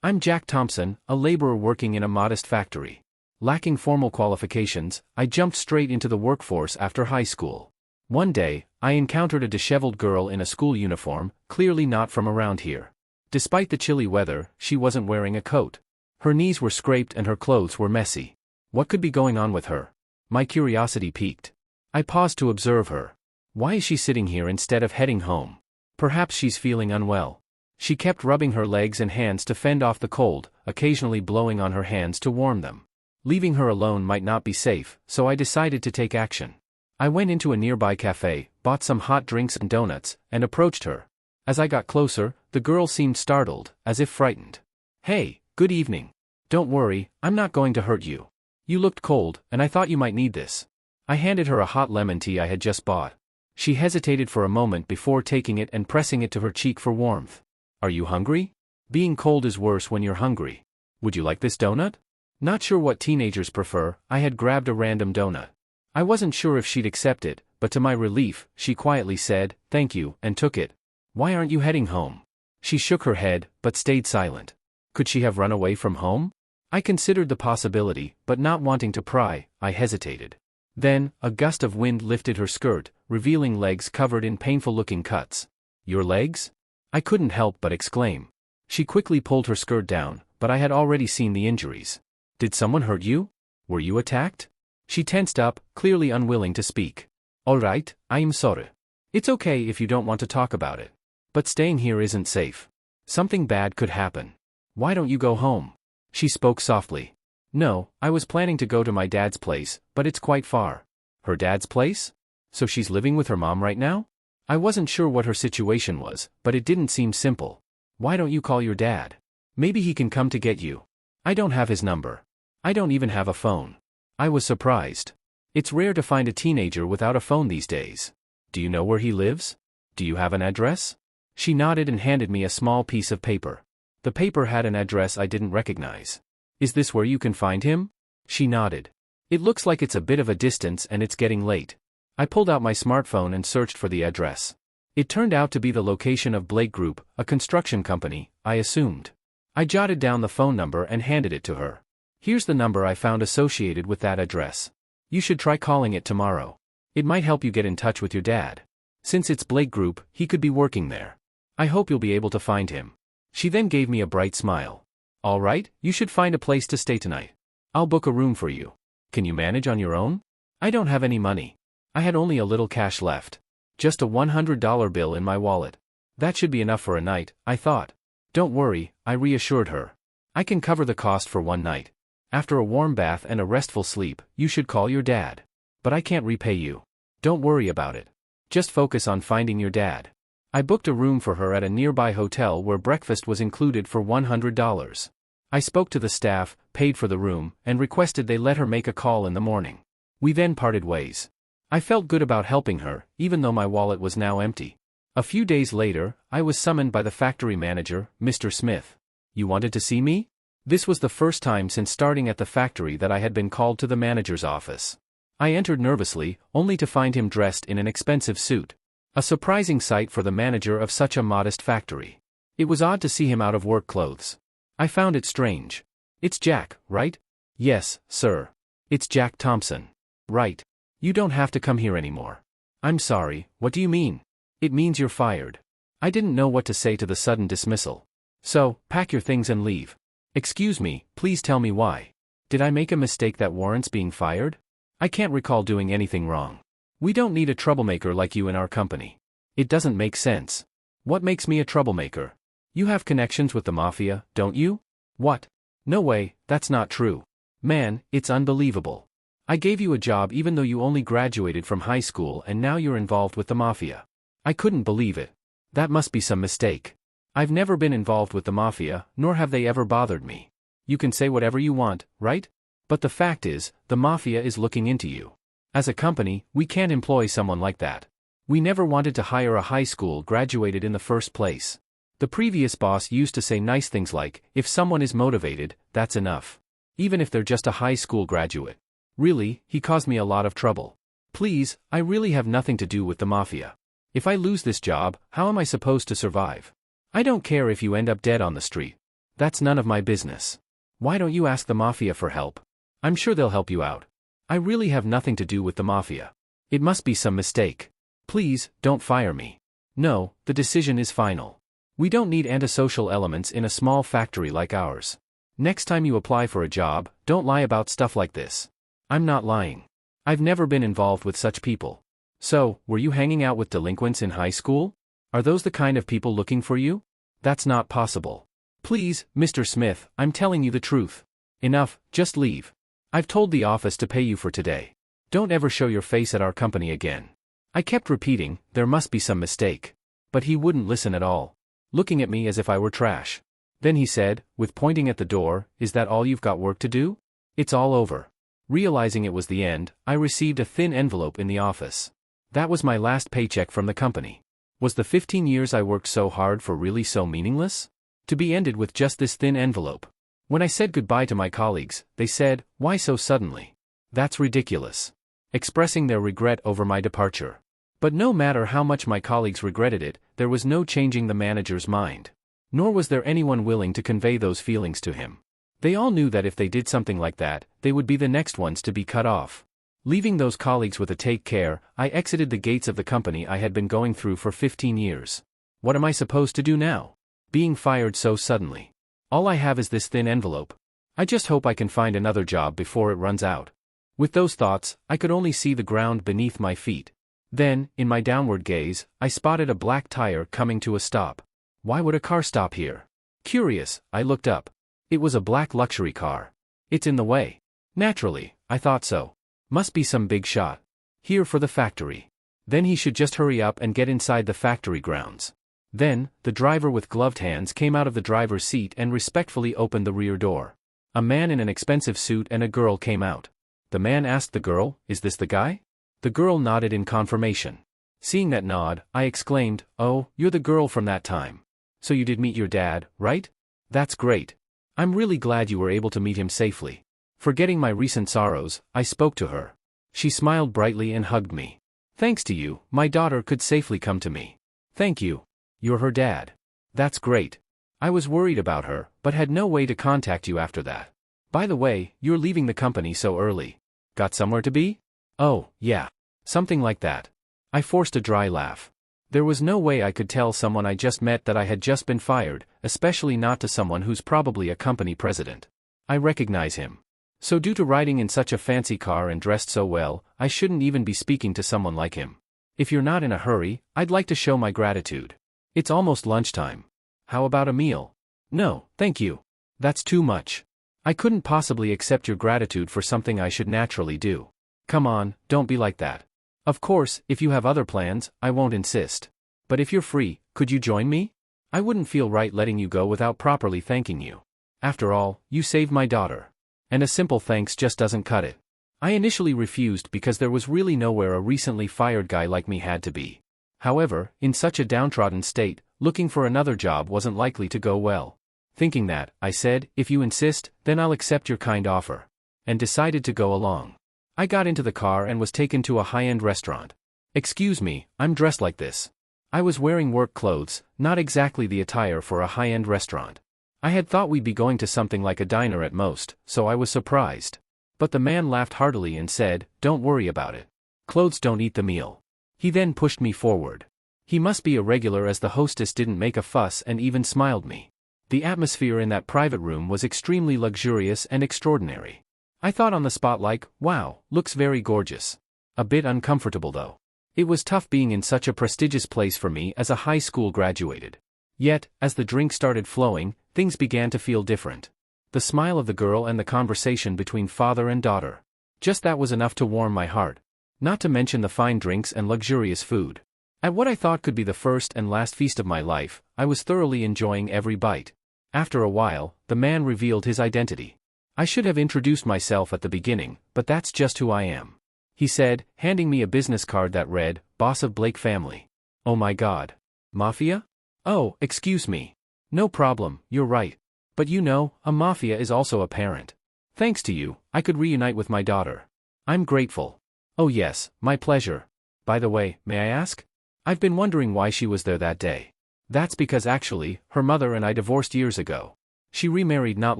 I'm Jack Thompson, a laborer working in a modest factory. Lacking formal qualifications, I jumped straight into the workforce after high school. One day, I encountered a disheveled girl in a school uniform, clearly not from around here. Despite the chilly weather, she wasn't wearing a coat. Her knees were scraped and her clothes were messy. What could be going on with her? My curiosity piqued. I paused to observe her. Why is she sitting here instead of heading home? Perhaps she's feeling unwell. She kept rubbing her legs and hands to fend off the cold, occasionally blowing on her hands to warm them. Leaving her alone might not be safe, so I decided to take action. I went into a nearby cafe, bought some hot drinks and donuts, and approached her. As I got closer, the girl seemed startled, as if frightened. "Hey, good evening. Don't worry, I'm not going to hurt you. You looked cold, and I thought you might need this." I handed her a hot lemon tea I had just bought. She hesitated for a moment before taking it and pressing it to her cheek for warmth. "Are you hungry? Being cold is worse when you're hungry. Would you like this donut?" Not sure what teenagers prefer, I had grabbed a random donut. I wasn't sure if she'd accept it, but to my relief, she quietly said, "Thank you," and took it. "Why aren't you heading home?" She shook her head, but stayed silent. Could she have run away from home? I considered the possibility, but not wanting to pry, I hesitated. Then, a gust of wind lifted her skirt, revealing legs covered in painful-looking cuts. "Your legs?" I couldn't help but exclaim. She quickly pulled her skirt down, but I had already seen the injuries. "Did someone hurt you? Were you attacked?" She tensed up, clearly unwilling to speak. "All right, I'm sorry. It's okay if you don't want to talk about it. But staying here isn't safe. Something bad could happen. Why don't you go home?" She spoke softly. "No, I was planning to go to my dad's place, but it's quite far." Her dad's place? So she's living with her mom right now? I wasn't sure what her situation was, but it didn't seem simple. "Why don't you call your dad? Maybe he can come to get you." "I don't have his number. I don't even have a phone." I was surprised. It's rare to find a teenager without a phone these days. "Do you know where he lives? Do you have an address?" She nodded and handed me a small piece of paper. The paper had an address I didn't recognize. "Is this where you can find him?" She nodded. "It looks like it's a bit of a distance and it's getting late." I pulled out my smartphone and searched for the address. It turned out to be the location of Blake Group, a construction company, I assumed. I jotted down the phone number and handed it to her. "Here's the number I found associated with that address. You should try calling it tomorrow. It might help you get in touch with your dad. Since it's Blake Group, he could be working there. I hope you'll be able to find him." She then gave me a bright smile. "All right, you should find a place to stay tonight. I'll book a room for you. Can you manage on your own?" I don't have any money. I had only a little cash left. Just a $100 bill in my wallet. That should be enough for a night, I thought. "Don't worry," I reassured her. "I can cover the cost for one night. After a warm bath and a restful sleep, you should call your dad. But I can't repay you. Don't worry about it. Just focus on finding your dad." I booked a room for her at a nearby hotel where breakfast was included for $100. I spoke to the staff, paid for the room, and requested they let her make a call in the morning. We then parted ways. I felt good about helping her, even though my wallet was now empty. A few days later, I was summoned by the factory manager, Mr. Smith. "You wanted to see me?" This was the first time since starting at the factory that I had been called to the manager's office. I entered nervously, only to find him dressed in an expensive suit. A surprising sight for the manager of such a modest factory. It was odd to see him out of work clothes. I found it strange. "It's Jack, right?" "Yes, sir. It's Jack Thompson." "Right. You don't have to come here anymore." "I'm sorry, what do you mean?" "It means you're fired." I didn't know what to say to the sudden dismissal. "So, pack your things and leave." "Excuse me, please tell me why. Did I make a mistake that warrants being fired? I can't recall doing anything wrong. We don't need a troublemaker like you in our company." "It doesn't make sense. What makes me a troublemaker? You have connections with the mafia, don't you?" "What? No way, that's not true. Man, it's unbelievable. I gave you a job even though you only graduated from high school and now you're involved with the mafia." I couldn't believe it. That must be some mistake. I've never been involved with the mafia, nor have they ever bothered me. You can say whatever you want, right? But the fact is, the mafia is looking into you. As a company, we can't employ someone like that. We never wanted to hire a high school graduated in the first place. The previous boss used to say nice things like, if someone is motivated, that's enough. Even if they're just a high school graduate. Really, he caused me a lot of trouble. Please, I really have nothing to do with the mafia. If I lose this job, how am I supposed to survive? I don't care if you end up dead on the street. That's none of my business. Why don't you ask the mafia for help? I'm sure they'll help you out. I really have nothing to do with the mafia. It must be some mistake. Please, don't fire me. No, the decision is final. We don't need antisocial elements in a small factory like ours. Next time you apply for a job, don't lie about stuff like this. I'm not lying. I've never been involved with such people. So, were you hanging out with delinquents in high school? Are those the kind of people looking for you? That's not possible. Please, Mr. Smith, I'm telling you the truth. Enough, just leave. I've told the office to pay you for today. Don't ever show your face at our company again. I kept repeating, there must be some mistake. But he wouldn't listen at all, looking at me as if I were trash. Then he said, with pointing at the door, is that all you've got work to do? It's all over. Realizing it was the end, I received a thin envelope in the office. That was my last paycheck from the company. Was the 15 years I worked so hard for really so meaningless? To be ended with just this thin envelope. When I said goodbye to my colleagues, they said, why so suddenly? That's ridiculous. Expressing their regret over my departure. But no matter how much my colleagues regretted it, there was no changing the manager's mind. Nor was there anyone willing to convey those feelings to him. They all knew that if they did something like that, they would be the next ones to be cut off. Leaving those colleagues with a take care, I exited the gates of the company I had been going through for 15 years. What am I supposed to do now? Being fired so suddenly. All I have is this thin envelope. I just hope I can find another job before it runs out. With those thoughts, I could only see the ground beneath my feet. Then, in my downward gaze, I spotted a black tire coming to a stop. Why would a car stop here? Curious, I looked up. It was a black luxury car. It's in the way. Naturally, I thought so. Must be some big shot. Here for the factory. Then he should just hurry up and get inside the factory grounds. Then, the driver with gloved hands came out of the driver's seat and respectfully opened the rear door. A man in an expensive suit and a girl came out. The man asked the girl, is this the guy? The girl nodded in confirmation. Seeing that nod, I exclaimed, oh, you're the girl from that time. So you did meet your dad, right? That's great. I'm really glad you were able to meet him safely. Forgetting my recent sorrows, I spoke to her. She smiled brightly and hugged me. Thanks to you, my daughter could safely come to me. Thank you. You're her dad. That's great. I was worried about her, but had no way to contact you after that. By the way, you're leaving the company so early. Got somewhere to be? Oh, yeah. Something like that. I forced a dry laugh. There was no way I could tell someone I just met that I had just been fired, especially not to someone who's probably a company president. I recognize him. So due to riding in such a fancy car and dressed so well, I shouldn't even be speaking to someone like him. If you're not in a hurry, I'd like to show my gratitude. It's almost lunchtime. How about a meal? No, thank you. That's too much. I couldn't possibly accept your gratitude for something I should naturally do. Come on, don't be like that. Of course, if you have other plans, I won't insist. But if you're free, could you join me? I wouldn't feel right letting you go without properly thanking you. After all, you saved my daughter. And a simple thanks just doesn't cut it. I initially refused because there was really nowhere a recently fired guy like me had to be. However, in such a downtrodden state, looking for another job wasn't likely to go well. Thinking that, I said, if you insist, then I'll accept your kind offer. And decided to go along. I got into the car and was taken to a high-end restaurant. Excuse me, I'm dressed like this. I was wearing work clothes, not exactly the attire for a high-end restaurant. I had thought we'd be going to something like a diner at most, so I was surprised. But the man laughed heartily and said, don't worry about it. Clothes don't eat the meal. He then pushed me forward. He must be a regular as the hostess didn't make a fuss and even smiled me. The atmosphere in that private room was extremely luxurious and extraordinary. I thought on the spot like, wow, looks very gorgeous. A bit uncomfortable though. It was tough being in such a prestigious place for me as a high school graduated. Yet, as the drink started flowing, things began to feel different. The smile of the girl and the conversation between father and daughter. Just that was enough to warm my heart. Not to mention the fine drinks and luxurious food. At what I thought could be the first and last feast of my life, I was thoroughly enjoying every bite. After a while, the man revealed his identity. I should have introduced myself at the beginning, but that's just who I am. He said, handing me a business card that read, Boss of Blake Family. Oh my God. Mafia? Oh, excuse me. No problem, you're right. But you know, a mafia is also a parent. Thanks to you, I could reunite with my daughter. I'm grateful. Oh yes, my pleasure. By the way, may I ask? I've been wondering why she was there that day. That's because actually, her mother and I divorced years ago. She remarried not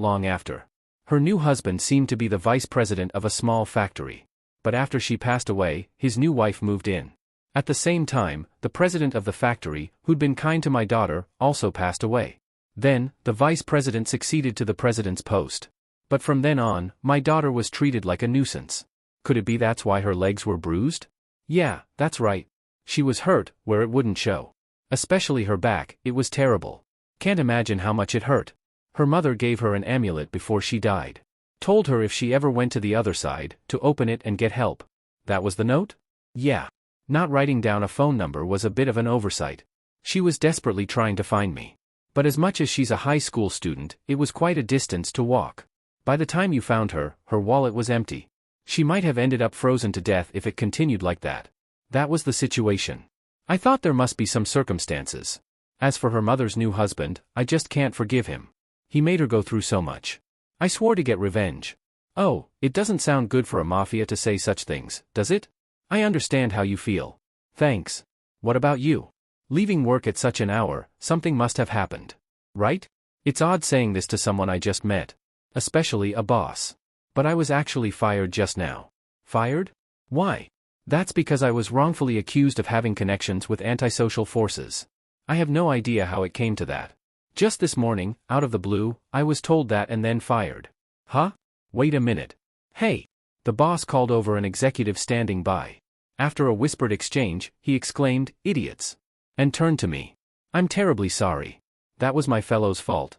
long after. Her new husband seemed to be the vice president of a small factory. But after she passed away, his new wife moved in. At the same time, the president of the factory, who'd been kind to my daughter, also passed away. Then, the vice president succeeded to the president's post. But from then on, my daughter was treated like a nuisance. Could it be that's why her legs were bruised? Yeah, that's right. She was hurt, where it wouldn't show. Especially her back, it was terrible. Can't imagine how much it hurt. Her mother gave her an amulet before she died. Told her if she ever went to the other side, to open it and get help. That was the note? Yeah. Not writing down a phone number was a bit of an oversight. She was desperately trying to find me. But as much as she's a high school student, it was quite a distance to walk. By the time you found her, her wallet was empty. She might have ended up frozen to death if it continued like that. That was the situation. I thought there must be some circumstances. As for her mother's new husband, I just can't forgive him. He made her go through so much. I swore to get revenge. Oh, it doesn't sound good for a mafia to say such things, does it? I understand how you feel. Thanks. What about you? Leaving work at such an hour, something must have happened. Right? It's odd saying this to someone I just met. Especially a boss. But I was actually fired just now. Fired? Why? That's because I was wrongfully accused of having connections with antisocial forces. I have no idea how it came to that. Just this morning, out of the blue, I was told that and then fired. Huh? Wait a minute. Hey! The boss called over an executive standing by. After a whispered exchange, he exclaimed, "Idiots!" and turned to me. I'm terribly sorry. That was my fellow's fault.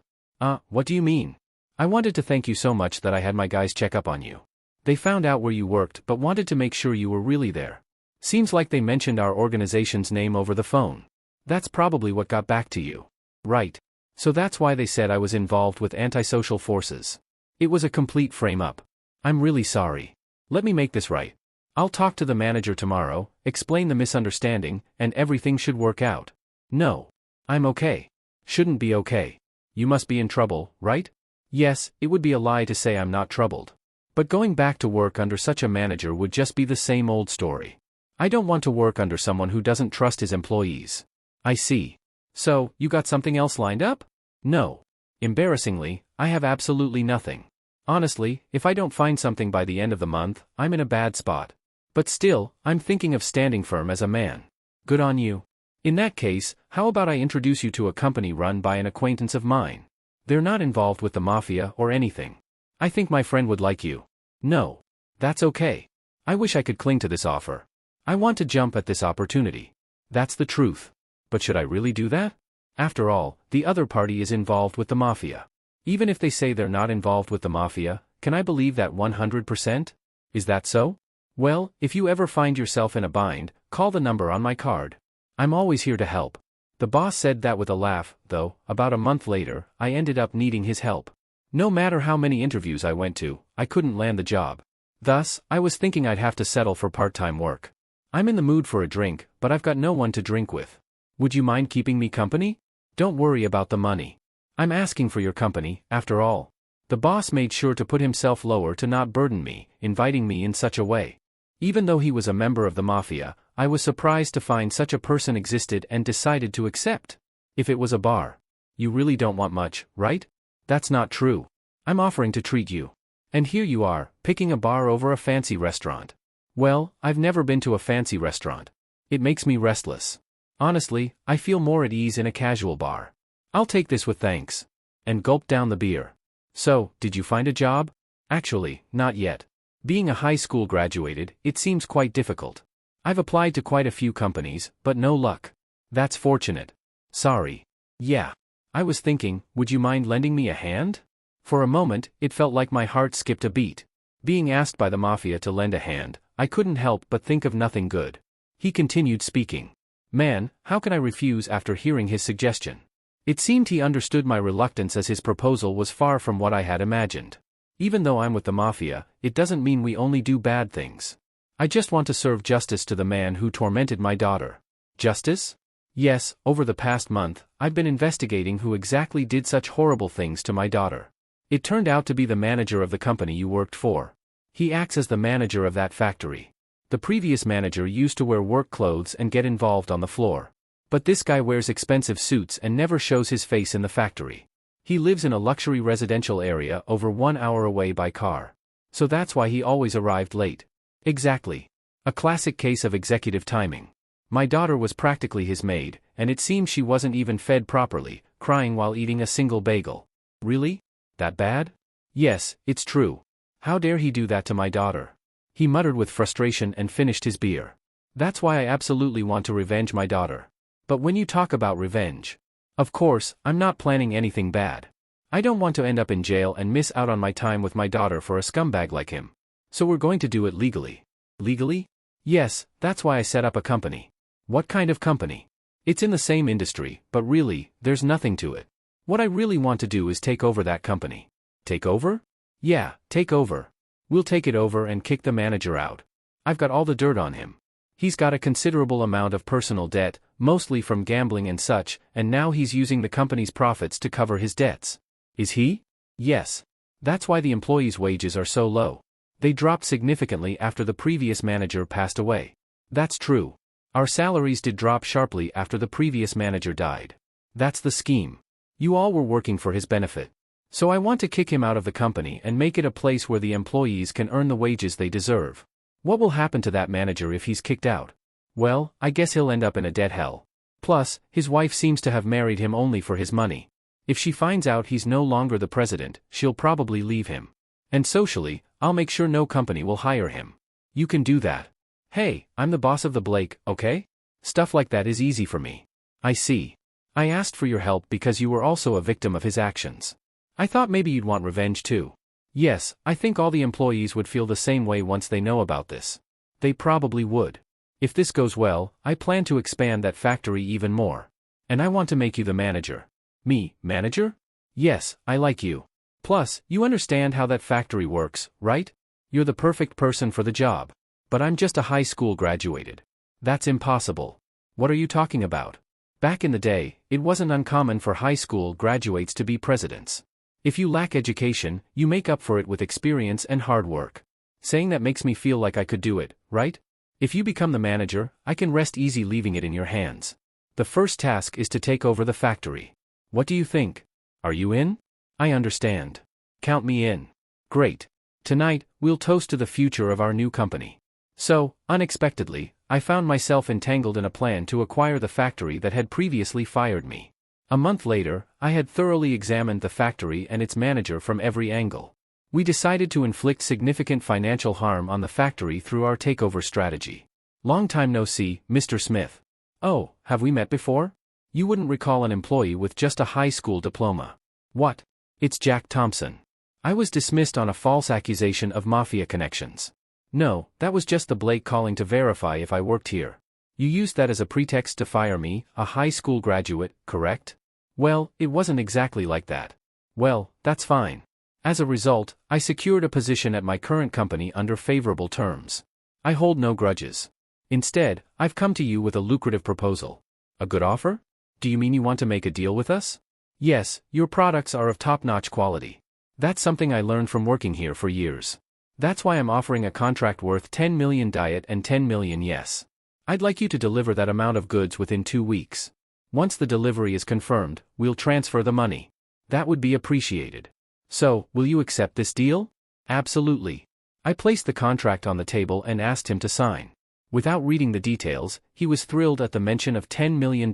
What do you mean? I wanted to thank you so much that I had my guys check up on you. They found out where you worked but wanted to make sure you were really there. Seems like they mentioned our organization's name over the phone. That's probably what got back to you. Right. So that's why they said I was involved with antisocial forces. It was a complete frame-up. I'm really sorry. Let me make this right. I'll talk to the manager tomorrow, explain the misunderstanding, and everything should work out. No. I'm okay. Shouldn't be okay. You must be in trouble, right? Yes, it would be a lie to say I'm not troubled. But going back to work under such a manager would just be the same old story. I don't want to work under someone who doesn't trust his employees. I see. So, you got something else lined up? No. Embarrassingly, I have absolutely nothing. Honestly, if I don't find something by the end of the month, I'm in a bad spot. But still, I'm thinking of standing firm as a man. Good on you. In that case, how about I introduce you to a company run by an acquaintance of mine? They're not involved with the mafia or anything. I think my friend would like you. No. That's okay. I wish I could cling to this offer. I want to jump at this opportunity. That's the truth. But should I really do that? After all, the other party is involved with the mafia. Even if they say they're not involved with the mafia, can I believe that 100%? Is that so? Well, if you ever find yourself in a bind, call the number on my card. I'm always here to help. The boss said that with a laugh, though, about a month later, I ended up needing his help. No matter how many interviews I went to, I couldn't land the job. Thus, I was thinking I'd have to settle for part-time work. I'm in the mood for a drink, but I've got no one to drink with. Would you mind keeping me company? Don't worry about the money. I'm asking for your company, after all. The boss made sure to put himself lower to not burden me, inviting me in such a way. Even though he was a member of the mafia, I was surprised to find such a person existed and decided to accept. If it was a bar. You really don't want much, right? That's not true. I'm offering to treat you. And here you are, picking a bar over a fancy restaurant. Well, I've never been to a fancy restaurant. It makes me restless. Honestly, I feel more at ease in a casual bar. I'll take this with thanks. And gulp down the beer. So, did you find a job? Actually, not yet. Being a high school graduated, it seems quite difficult. I've applied to quite a few companies, but no luck. That's fortunate. Sorry. Yeah. I was thinking, would you mind lending me a hand? For a moment, it felt like my heart skipped a beat. Being asked by the mafia to lend a hand, I couldn't help but think of nothing good. He continued speaking. Man, how can I refuse after hearing his suggestion? It seemed he understood my reluctance as his proposal was far from what I had imagined. Even though I'm with the mafia, it doesn't mean we only do bad things. I just want to serve justice to the man who tormented my daughter. Justice? Yes, over the past month, I've been investigating who exactly did such horrible things to my daughter. It turned out to be the manager of the company you worked for. He acts as the manager of that factory. The previous manager used to wear work clothes and get involved on the floor. But this guy wears expensive suits and never shows his face in the factory. He lives in a luxury residential area over 1 hour away by car. So that's why he always arrived late. Exactly. A classic case of executive timing. My daughter was practically his maid, and it seems she wasn't even fed properly, crying while eating a single bagel. Really? That bad? Yes, it's true. How dare he do that to my daughter? He muttered with frustration and finished his beer. That's why I absolutely want to revenge my daughter. But when you talk about revenge, of course, I'm not planning anything bad. I don't want to end up in jail and miss out on my time with my daughter for a scumbag like him. So we're going to do it legally. Legally? Yes, that's why I set up a company. What kind of company? It's in the same industry, but really, there's nothing to it. What I really want to do is take over that company. Take over? Yeah, take over. We'll take it over and kick the manager out. I've got all the dirt on him. He's got a considerable amount of personal debt, mostly from gambling and such, and now he's using the company's profits to cover his debts. Is he? Yes. That's why the employees' wages are so low. They dropped significantly after the previous manager passed away. That's true. Our salaries did drop sharply after the previous manager died. That's the scheme. You all were working for his benefit. So I want to kick him out of the company and make it a place where the employees can earn the wages they deserve. What will happen to that manager if he's kicked out? Well, I guess he'll end up in a debt hell. Plus, his wife seems to have married him only for his money. If she finds out he's no longer the president, she'll probably leave him. And socially, I'll make sure no company will hire him. You can do that. Hey, I'm the boss of the Blake, okay? Stuff like that is easy for me. I see. I asked for your help because you were also a victim of his actions. I thought maybe you'd want revenge too. Yes, I think all the employees would feel the same way once they know about this. They probably would. If this goes well, I plan to expand that factory even more. And I want to make you the manager. Me, manager? Yes, I like you. Plus, you understand how that factory works, right? You're the perfect person for the job. But I'm just a high school graduated. That's impossible. What are you talking about? Back in the day, it wasn't uncommon for high school graduates to be presidents. If you lack education, you make up for it with experience and hard work. Saying that makes me feel like I could do it, right? If you become the manager, I can rest easy leaving it in your hands. The first task is to take over the factory. What do you think? Are you in? I understand. Count me in. Great. Tonight, we'll toast to the future of our new company. So, unexpectedly, I found myself entangled in a plan to acquire the factory that had previously fired me. A month later, I had thoroughly examined the factory and its manager from every angle. We decided to inflict significant financial harm on the factory through our takeover strategy. Long time no see, Mr. Smith. Oh, have we met before? You wouldn't recall an employee with just a high school diploma. What? It's Jack Thompson. I was dismissed on a false accusation of mafia connections. No, that was just the Blake calling to verify if I worked here. You used that as a pretext to fire me, a high school graduate, correct? Well, it wasn't exactly like that. Well, that's fine. As a result, I secured a position at my current company under favorable terms. I hold no grudges. Instead, I've come to you with a lucrative proposal. A good offer? Do you mean you want to make a deal with us? Yes, your products are of top-notch quality. That's something I learned from working here for years. That's why I'm offering a contract worth 10 million diet and 10 million yes. I'd like you to deliver that amount of goods within 2 weeks. Once the delivery is confirmed, we'll transfer the money. That would be appreciated. So, will you accept this deal? Absolutely. I placed the contract on the table and asked him to sign. Without reading the details, he was thrilled at the mention of $10 million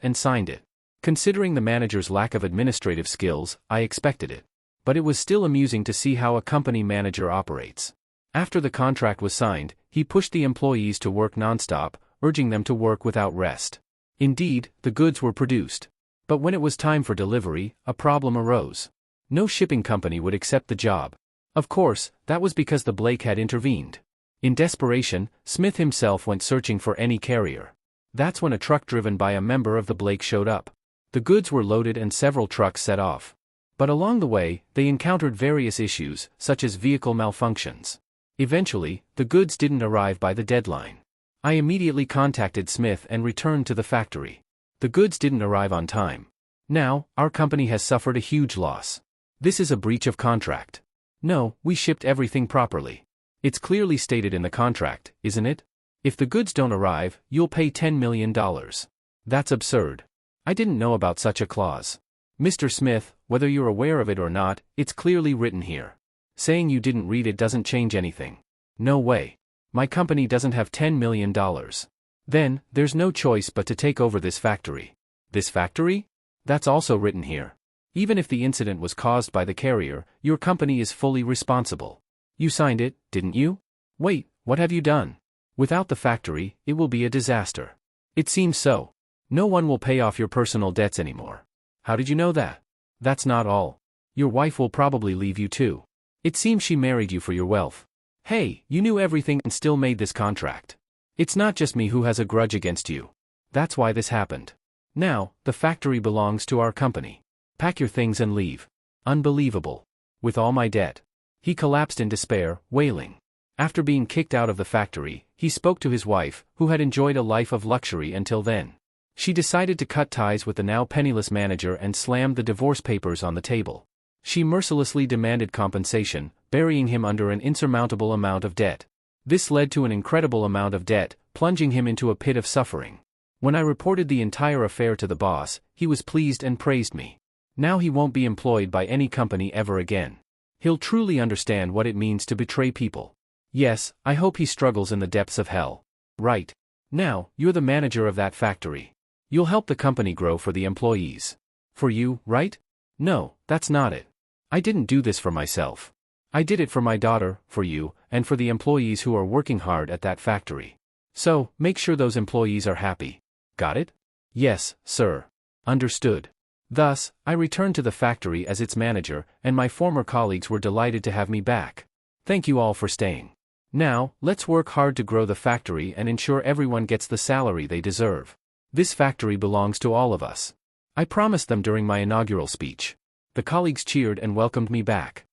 and signed it. Considering the manager's lack of administrative skills, I expected it. But it was still amusing to see how a company manager operates. After the contract was signed, he pushed the employees to work nonstop, urging them to work without rest. Indeed, the goods were produced. But when it was time for delivery, a problem arose. No shipping company would accept the job. Of course, that was because the Blake had intervened. In desperation, Smith himself went searching for any carrier. That's when a truck driven by a member of the Blake showed up. The goods were loaded and several trucks set off. But along the way, they encountered various issues, such as vehicle malfunctions. Eventually, the goods didn't arrive by the deadline. I immediately contacted Smith and returned to the factory. The goods didn't arrive on time. Now, our company has suffered a huge loss. This is a breach of contract. No, we shipped everything properly. It's clearly stated in the contract, isn't it? If the goods don't arrive, you'll pay $10 million. That's absurd. I didn't know about such a clause. Mr. Smith, whether you're aware of it or not, it's clearly written here. Saying you didn't read it doesn't change anything. No way. My company doesn't have $10 million. Then, there's no choice but to take over this factory. This factory? That's also written here. Even if the incident was caused by the carrier, your company is fully responsible. You signed it, didn't you? Wait, what have you done? Without the factory, it will be a disaster. It seems so. No one will pay off your personal debts anymore. How did you know that? That's not all. Your wife will probably leave you too. It seems she married you for your wealth. Hey, you knew everything and still made this contract. It's not just me who has a grudge against you. That's why this happened. Now, the factory belongs to our company. Pack your things and leave. Unbelievable. With all my debt. He collapsed in despair, wailing. After being kicked out of the factory, he spoke to his wife, who had enjoyed a life of luxury until then. She decided to cut ties with the now penniless manager and slammed the divorce papers on the table. She mercilessly demanded compensation, burying him under an insurmountable amount of debt. This led to an incredible amount of debt, plunging him into a pit of suffering. When I reported the entire affair to the boss, he was pleased and praised me. Now he won't be employed by any company ever again. He'll truly understand what it means to betray people. Yes, I hope he struggles in the depths of hell. Right. Now, you're the manager of that factory. You'll help the company grow for the employees. For you, right? No, that's not it. I didn't do this for myself. I did it for my daughter, for you, and for the employees who are working hard at that factory. So, make sure those employees are happy. Got it? Yes, sir. Understood. Thus, I returned to the factory as its manager, and my former colleagues were delighted to have me back. Thank you all for staying. Now, let's work hard to grow the factory and ensure everyone gets the salary they deserve. This factory belongs to all of us. I promised them during my inaugural speech. The colleagues cheered and welcomed me back.